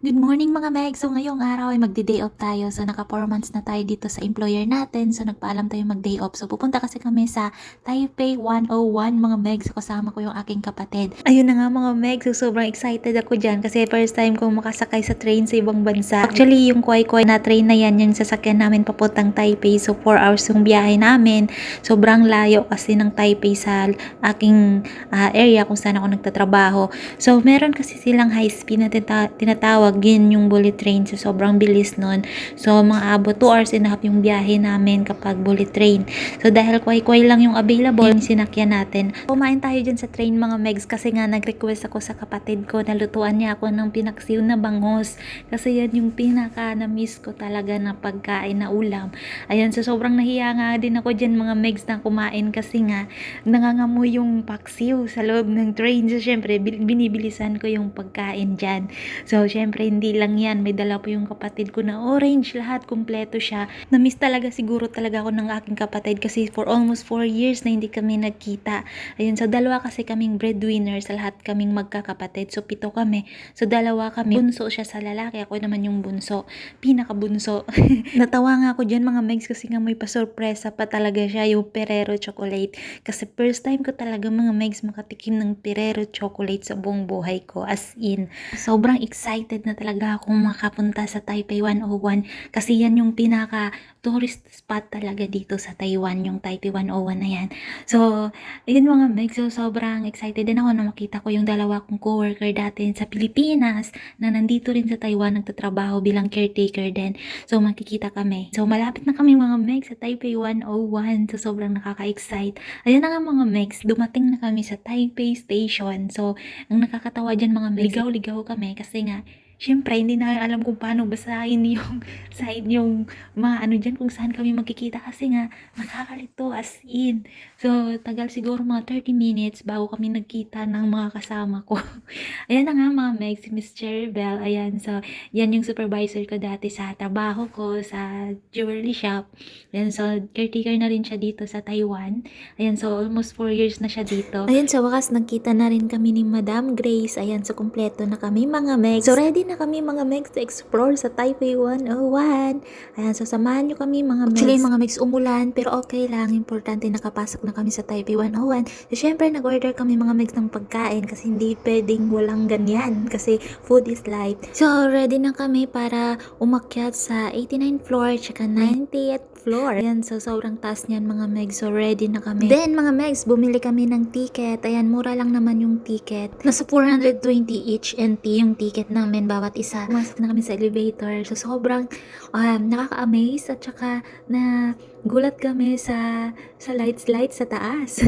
Good morning mga Meg! So ngayong araw ay magdi-day off tayo. So naka 4 months na tayo dito sa employer natin. So nagpaalam tayo mag-day off. So pupunta kasi kami sa Taipei 101 mga Meg. So kasama ko yung aking kapatid. Ayun na nga mga Meg. So sobrang excited ako dyan kasi first time kong makasakay sa train sa ibang bansa. Actually yung Kuai na train na yan yung sasakyan namin papuntang Taipei. So 4 hours yung biyahe namin. Sobrang layo kasi ng Taipei sa aking area kung saan ako nagtatrabaho. So meron kasi silang high speed na tinatawag yun yung bullet train. So, sobrang bilis nun. So, mga abot 2 hours and a half yung biyahe namin kapag bullet train. So, dahil kway-kway lang yung available, yung sinakyan natin. Kumain tayo dyan sa train mga Megs kasi nga nag-request ako sa kapatid ko na lutuan niya ako ng pinaksiw na bangus. Kasi yan yung pinaka na-miss ko talaga na pagkain na ulam. Ayan, so sobrang nahiya nga din ako dyan mga Megs na kumain kasi nga nangangamoy yung paksiw sa loob ng train. So, syempre, binibilisan ko yung pagkain dyan. So, syempre, hindi lang yan. May dala po yung kapatid ko na orange. Lahat, kumpleto siya. Na-miss talaga siguro talaga ako ng aking kapatid kasi for almost 4 years na hindi kami nagkita. Ayun, so dalawa kasi kaming breadwinner sa lahat kaming magkakapatid. So, 7 kami. So, dalawa kami. Bunso siya sa lalaki. Ako naman yung bunso. Pinakabunso. Natawa nga ako dyan mga Megs kasi nga may pasurpresa pa talaga siya yung Ferrero chocolate. Kasi first time ko talaga mga Megs makatikim ng Ferrero chocolate sa buong buhay ko. As in, sobrang excited na talaga akong makapunta sa Taipei 101 kasi yan yung pinaka tourist spot talaga dito sa Taiwan, yung Taipei 101 na yan. So, ayun mga Meg, so sobrang excited din ako na makita ko yung dalawa kong coworker dati sa Pilipinas na nandito rin sa Taiwan nagtatrabaho bilang caretaker din. So, makikita kami. So, malapit na kami mga Meg sa Taipei 101. So, sobrang nakaka-excite. Ayun na nga mga Megs, dumating na kami sa Taipei Station. So, ang nakakatawa dyan mga Megs, ligaw-ligaw kami kasi nga syempre, hindi na alam kung paano basahin yung side yung mga ano dyan kung saan kami magkikita kasi nga nakakalito as in. So, tagal siguro mga 30 minutes bago kami nagkita ng mga kasama ko. Ayan na nga mga Meg, si Miss Cheribel. Ayan, so yan yung supervisor ko dati sa trabaho ko sa jewelry shop. Ayan, so caretaker na rin siya dito sa Taiwan. Ayan, so almost 4 years na siya dito. Ayan, sa wakas nagkita na rin kami ni Madam Grace. Ayan, so kumpleto na kami mga Megs. So ready na kami mga Megs to explore sa Taipei 101. Ayan, so samahan nyo kami mga Megs. Actually mga Megs umulan pero okay lang. Importante nakapasok na kami sa Taipei 101. So syempre nag-order kami mga Megs ng pagkain kasi hindi pwedeng walang ganyan kasi food is life. So ready na kami para umakyat sa 89th floor tsaka 90th floor. Ayan, so sobrang taas niyan mga Megs. So ready na kami. Then mga Megs, bumili kami ng ticket. Ayan, mura lang naman yung ticket. Nasa 420 each NT yung ticket namin bawat isa. Pumasok na kami sa elevator. So sobrang nakaka-amaze at saka na gulat kami sa lights sa taas.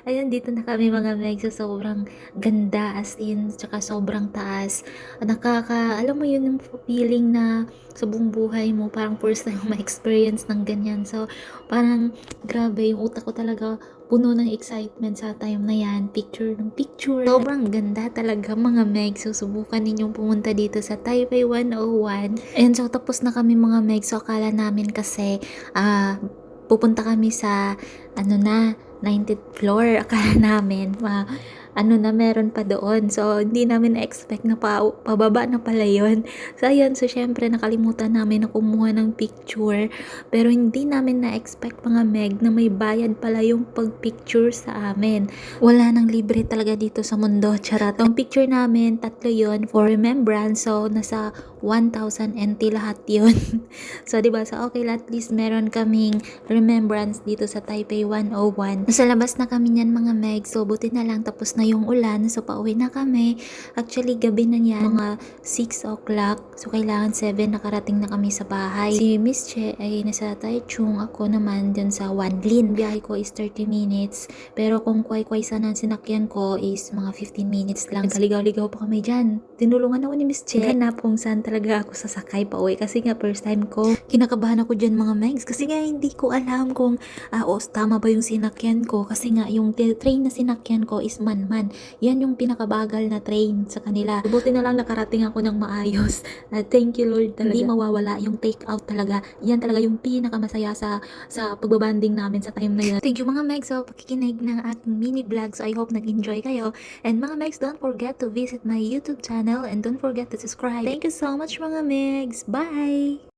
Ayan, dito na kami mga Megs. So sobrang ganda as in, tsaka sobrang taas. Alam mo yun yung feeling na sa buong buhay mo, parang first time ma-experience ng ganyan. So, parang grabe, yung utak ko talaga puno ng excitement sa time na yan. Picture ng picture. Sobrang ganda talaga mga Meg. So, subukan ninyong pumunta dito sa Taipei 101. And so, tapos na kami mga Meg. So, akala namin kasi, pupunta kami sa, 90th floor. Akala namin, meron pa doon. So, hindi namin na-expect na pababa na pala yun. So, ayun. So, syempre, nakalimutan namin na kumuha ng picture. Pero, hindi namin na-expect mga Meg na may bayad pala yung pag-picture sa amin. Wala nang libre talaga dito sa mundo. Charot. Ang picture namin, 3 yun for remembrance. So, nasa 1,000 NT lahat yun. So, diba? So, okay, at least meron kaming remembrance dito sa Taipei 101. Nasa labas na kami niyan mga Meg. So, buti na lang tapos na yung ulan. So, pauwi na kami. Actually, gabi na yan. Mga 6 o'clock. So, kailangan 7 nakarating na kami sa bahay. Si Miss Che ay nasa Taichung. Ako naman dyan sa Wanlin. Biyahe ko is 30 minutes. Pero kung kway-kway sana ang sinakyan ko is mga 15 minutes lang. Nagkaligaw-ligaw pa kami dyan. Tinulungan ako ni Miss Che. Hanap kung saan talaga ako sasakay pa uwi kasi nga first time ko. Kinakabahan ako dyan mga megs kasi nga hindi ko alam kung tama ba yung sinakyan ko kasi nga yung train na sinakyan ko is man-man. Yan yung pinakabagal na train sa kanila. Buti na lang nakarating ako ng maayos. Thank you Lord talaga. Hindi mawawala yung take out talaga. Yan talaga yung pinakamasaya sa pagbabanding namin sa time na yan. Thank you mga megs sa pakikinig ng aking mini vlog. So I hope nag-enjoy kayo. And mga megs, don't forget to visit my YouTube channel and don't forget to subscribe. Thank you so much mga megs. Bye!